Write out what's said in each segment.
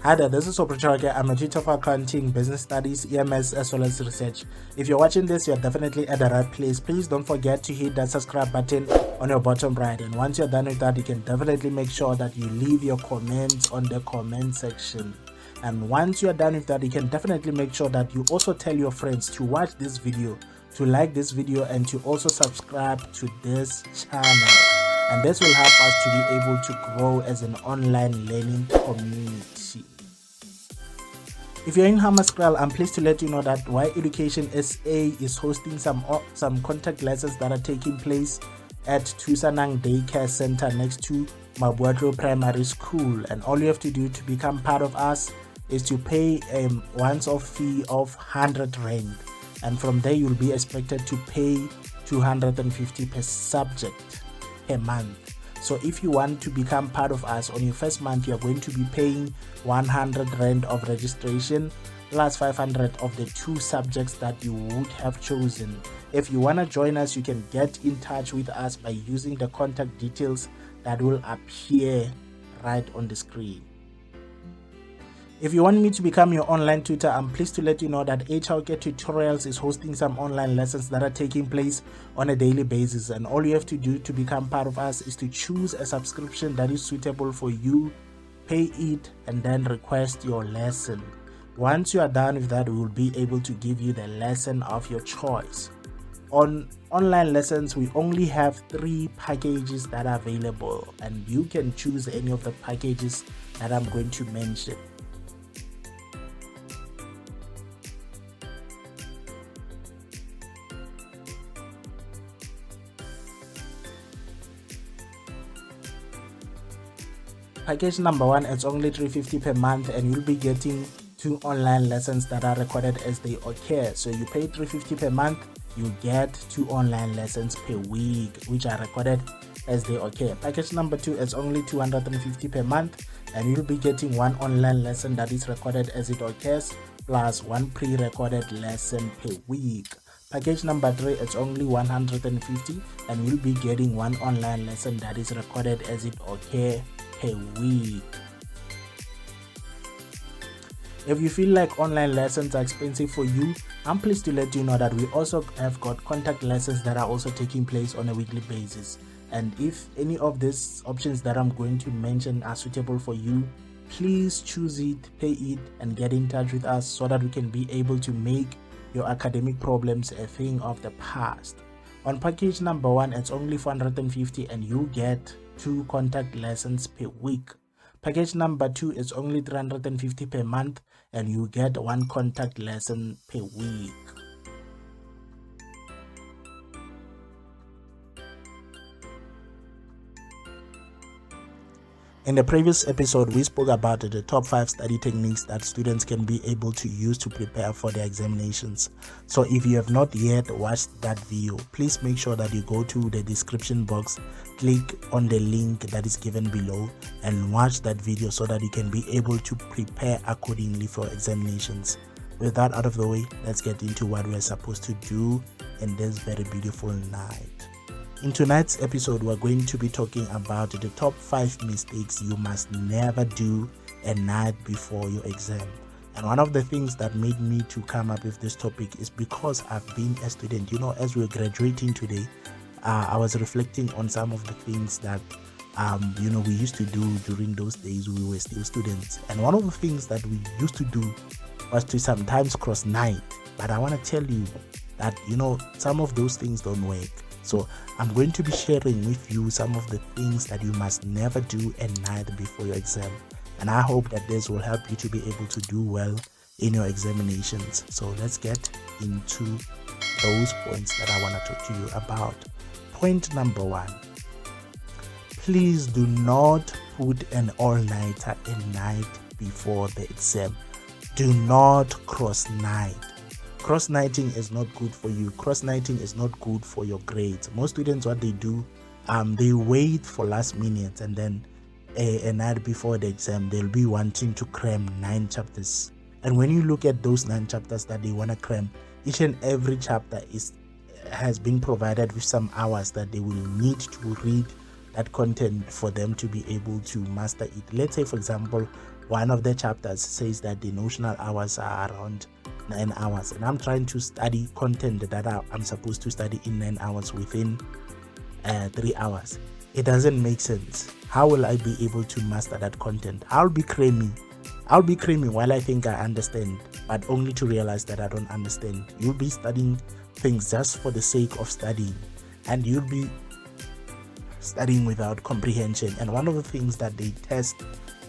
Hi there, this is Aubrey. I'm a tutor for accounting, business studies, EMS, as well as research. If you're watching this, you're definitely at the right place. Please don't forget to hit that subscribe button on your bottom right. And once you're done with that, you can definitely make sure that you leave your comments on the comment section. And once you're done with that, you can definitely make sure that you also tell your friends to watch this video, to like this video, and to also subscribe to this channel. And this will help us to be able to grow as an online learning community. If you're in Hammarskraal, I'm pleased to let you know that Y Education SA is hosting some contact lessons that are taking place at Tusanang Daycare Center next to Mabuatlo Primary School. And all you have to do to become part of us is to pay a once-off fee of 100 Rand. And from there, you'll be expected to pay 250 per subject per month. So if you want to become part of us, on your first month, you're going to be paying 100 Rand of registration plus 500 of the 2 subjects that you would have chosen. If you want to join us, you can get in touch with us by using the contact details that will appear right on the screen. If you want me to become your online tutor, I'm pleased to let you know that ACHAUKETUTORIALS is hosting some online lessons that are taking place on a daily basis. And all you have to do to become part of us is to choose a subscription that is suitable for you, pay it, and then request your lesson. Once you are done with that, we will be able to give you the lesson of your choice. On online lessons, we only have 3 packages that are available, and you can choose any of the packages that I'm going to mention. Package number 1, it's only 350 per month, and you'll be getting 2 online lessons that are recorded as they occur. So you pay 350 per month, you get 2 online lessons per week, which are recorded as they occur. Package number 2 is only 250 per month, and you'll be getting 1 online lesson that is recorded as it occurs, plus 1 pre-recorded lesson per week. Package number 3 is only 150, and you'll be getting 1 online lesson that is recorded as it occurs per week. If you feel like online lessons are expensive for you, I'm pleased to let you know that we also have got contact lessons that are also taking place on a weekly basis. And if any of these options that I'm going to mention are suitable for you, please choose it, pay it, and get in touch with us so that we can be able to make your academic problems a thing of the past. On package number 1, it's only 450, and you get 2 contact lessons per week. Package number 2 is only 350 per month, and you get 1 contact lesson per week. In the previous episode, we spoke about the top 5 study techniques that students can be able to use to prepare for their examinations. So if you have not yet watched that video, please make sure that you go to the description box, click on the link that is given below, and watch that video so that you can be able to prepare accordingly for examinations. With that out of the way, let's get into what we're supposed to do in this very beautiful night. In tonight's episode, we're going to be talking about the top 5 mistakes you must never do a night before your exam. And one of the things that made me to come up with this topic is because I've been a student. As we're graduating today, I was reflecting on some of the things that we used to do during those days we were still students. And one of the things that we used to do was to sometimes cross night. But I want to tell you that some of those things don't work. So I'm going to be sharing with you some of the things that you must never do a night before your exam. And I hope that this will help you to be able to do well in your examinations. So let's get into those points that I want to talk to you about. Point number 1. Please do not put an all-nighter a night before the exam. Do not cross night. Cross-nighting is not good for you. Cross-nighting is not good for your grades. Most students, what they do, they wait for last minute, and then a night before the exam, they'll be wanting to cram 9 chapters. And when you look at those 9 chapters that they want to cram, each and every chapter has been provided with some hours that they will need to read that content for them to be able to master it. Let's say, for example, one of the chapters says that the notional hours are around 9 hours, and I'm trying to study content that I'm supposed to study in 9 hours within 3 hours. It doesn't make sense. How will I be able to master that content? I'll be cramming while I think I understand, but only to realize that I don't understand. You'll be studying things just for the sake of studying, and you'll be studying without comprehension. And one of the things that they test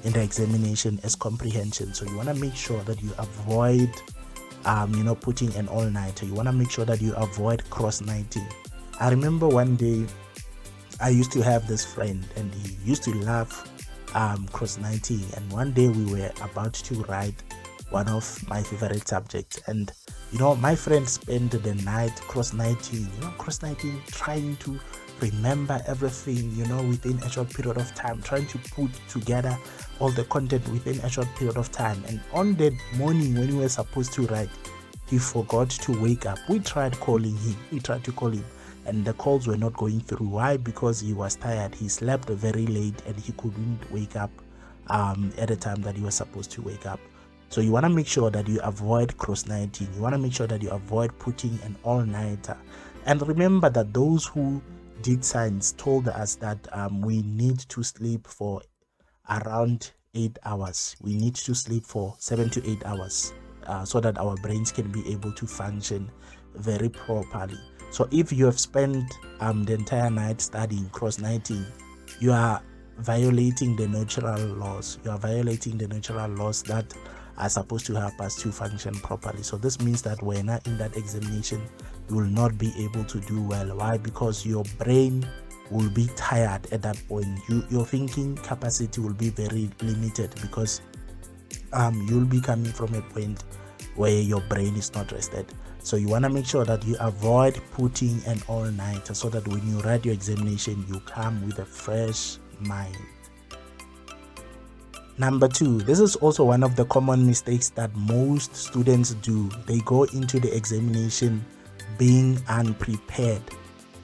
in the examination is comprehension. So you want to make sure that you avoid putting an all-nighter. You want to make sure that you avoid cross-nighting. I remember one day I used to have this friend, and he used to love cross-nighting. And one day we were about to write one of my favorite subjects, and my friend spent the night cross-nighting, trying to remember everything, within a short period of time, trying to put together all the content within a short period of time. And on that morning when we were supposed to write, he forgot to wake up. We tried to call him, and the calls were not going through. Why? Because he was tired. He slept very late, and he couldn't wake up at the time that he was supposed to wake up. So you want to make sure that you avoid cross-nighting. You want to make sure that you avoid putting an all-nighter. And remember that those who did science told us that we need to sleep for around 8 hours. We need to sleep for 7 to 8 hours so that our brains can be able to function very properly. So if you have spent the entire night studying cross-nighting, you are violating the natural laws. You are violating the natural laws that are supposed to help us to function properly. So this means that when in that examination, you will not be able to do well. Why? Because your brain will be tired at that point. Your thinking capacity will be very limited, because you'll be coming from a point where your brain is not rested. So you want to make sure that you avoid putting an all-nighter, so that when you write your examination, you come with a fresh mind. Number 2, this is also one of the common mistakes that most students do. They go into the examination being unprepared.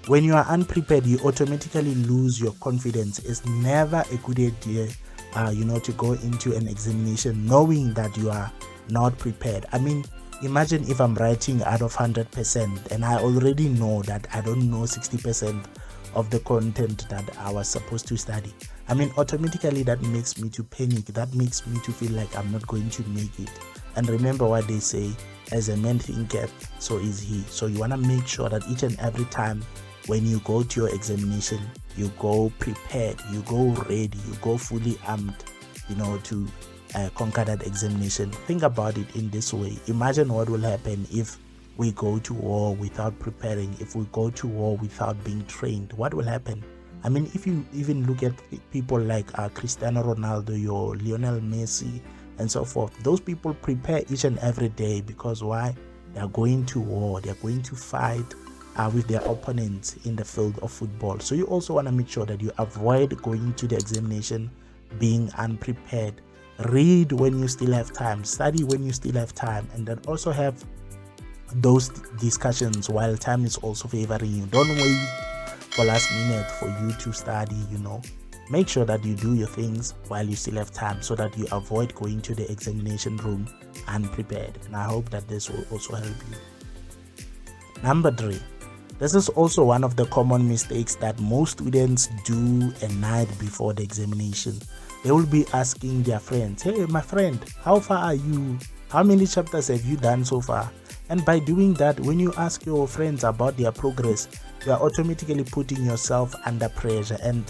When you are unprepared, you automatically lose your confidence. It's never a good idea, to go into an examination knowing that you are not prepared. I mean, imagine if I'm writing out of 100% and I already know that I don't know 60% of the content that I was supposed to study. I mean, automatically that makes me to panic. That makes me to feel like I'm not going to make it. And remember what they say, as a man thinketh, so is he. So you want to make sure that each and every time when you go to your examination, you go prepared, you go ready, you go fully armed, to conquer that examination. Think about it in this way. Imagine what will happen if we go to war without preparing, if we go to war without being trained. What will happen? I mean, if you even look at people like Cristiano Ronaldo or Lionel Messi and so forth, those people prepare each and every day. Because why? They are going to war, they are going to fight with their opponents in the field of football. So you also want to make sure that you avoid going to the examination being unprepared. Read when you still have time, study when you still have time, and then also have those discussions while time is also favoring you. Don't wait for last minute for you to study. Make sure that you do your things while you still have time, so that you avoid going to the examination room unprepared. And I hope that this will also help you. Number 3, this is also one of the common mistakes that most students do a night before the examination. They will be asking their friends, "Hey, my friend, how far are you? How many chapters have you done so far?" And by doing that, when you ask your friends about their progress, you are automatically putting yourself under pressure. And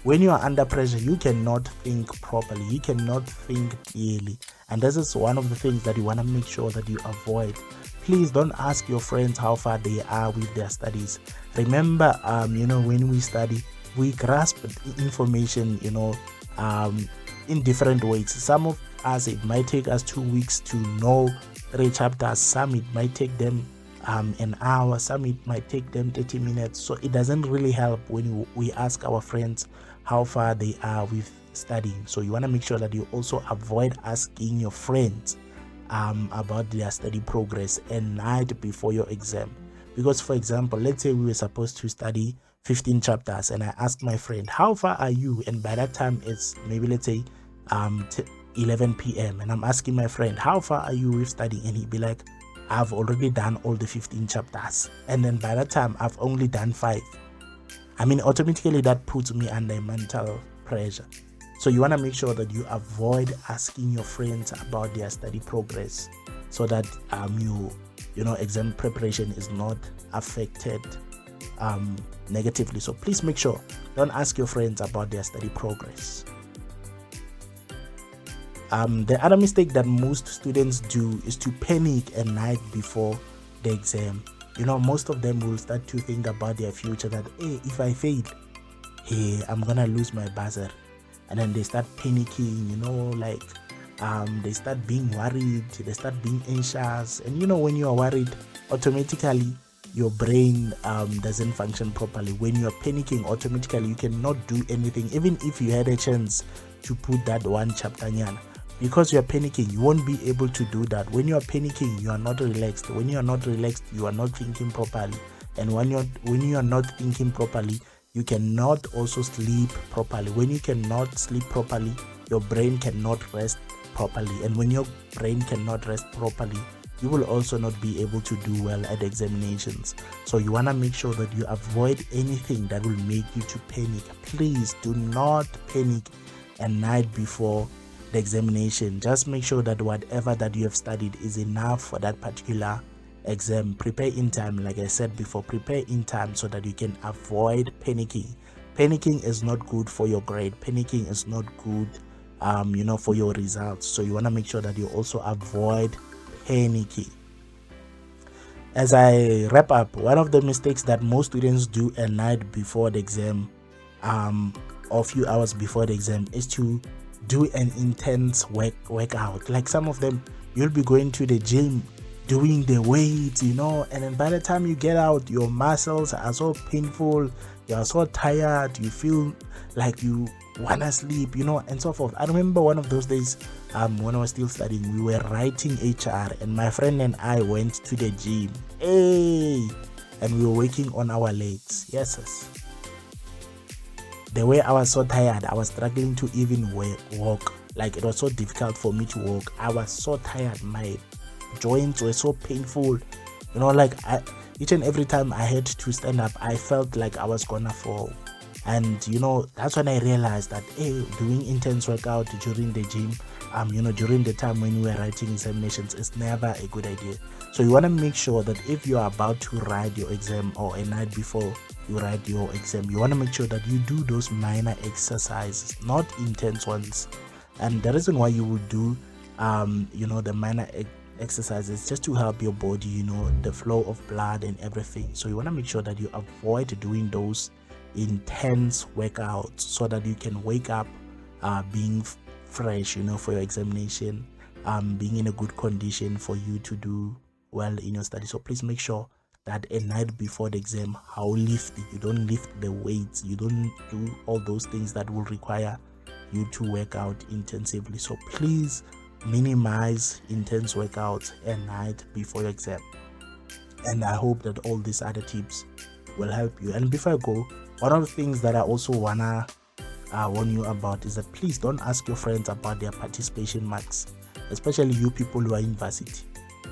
when you are under pressure, you cannot think properly, you cannot think clearly. And this is one of the things that you want to make sure that you avoid. Please don't ask your friends how far they are with their studies. Remember, when we study, we grasp information, in different ways. Some of us, it might take us 2 weeks to know 3 chapters. Some it might take them an hour. Some it might take them 30 minutes. So it doesn't really help when we ask our friends how far they are with studying. So you want to make sure that you also avoid asking your friends about their study progress a night before your exam. Because, for example, let's say we were supposed to study 15 chapters and I asked my friend, "How far are you?" And by that time it's maybe, let's say 11 p.m. and I'm asking my friend, how far are you with studying? And he'd be like, I've already done all the 15 chapters. And then by that time, I've only done 5. I mean, automatically that puts me under mental pressure. So you want to make sure that you avoid asking your friends about their study progress, so that exam preparation is not affected negatively. So please make sure, don't ask your friends about their study progress. The other mistake that most students do is to panic a night before the exam. Most of them will start to think about their future, that, hey, if I fail, hey, I'm gonna lose my bursary. And then they start panicking, they start being worried, they start being anxious. And when you are worried, automatically your brain doesn't function properly. When you are panicking, automatically you cannot do anything, even if you had a chance to put that one chapter nyana. Because you are panicking, you won't be able to do that. When you are panicking, you are not relaxed. When you are not relaxed, you are not thinking properly. And when you are not thinking properly, you cannot also sleep properly. When you cannot sleep properly, your brain cannot rest properly. And when your brain cannot rest properly, you will also not be able to do well at examinations. So you want to make sure that you avoid anything that will make you to panic. Please do not panic a night before the examination. Just make sure that whatever that you have studied is enough for that particular exam. Prepare in time. Like I said before, prepare in time so that you can avoid panicking. Panicking is not good for your grade. Panicking is not good for your results. So you want to make sure that you also avoid panicking. As I wrap up, one of the mistakes that most students do a night before the exam, or a few hours before the exam, is to do an intense workout. Like some of them, you'll be going to the gym doing the weights, and then by the time you get out, your muscles are so painful, you are so tired, you feel like you want to sleep, and so forth. I remember one of those days when I was still studying, we were writing HR, and my friend and I went to the gym, and we were working on our legs. Yes. The way I was so tired, I was struggling to even walk. Like, it was so difficult for me to walk. I was so tired. My joints were so painful. Each and every time I had to stand up, I felt like I was gonna fall. And that's when I realized that doing intense workout during the gym, during the time when we were writing examinations, is never a good idea. So you want to make sure that if you are about to write your exam, or a night before you write your exam, you want to make sure that you do those minor exercises, not intense ones. And the reason why you would do the minor exercises, just to help your body, the flow of blood and everything. So you want to make sure that you avoid doing those intense workouts, so that you can wake up being fresh, for your examination, being in a good condition for you to do well in your study. So please make sure that a night before the exam, you don't lift the weights, you don't do all those things that will require you to work out intensively. So please minimize intense workouts a night before your exam. And I hope that all these other tips will help you. And before I go, one of the things that I also wanna warn you about is that please don't ask your friends about their participation marks, especially you people who are in university.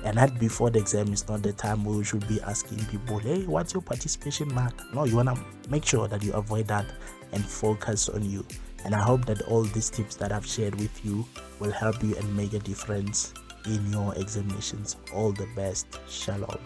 And night before the exam is not the time where you should be asking people, hey, what's your participation mark? No, you wanna make sure that you avoid that and focus on you. And I hope that all these tips that I've shared with you will help you and make a difference in your examinations. All the best. Shalom.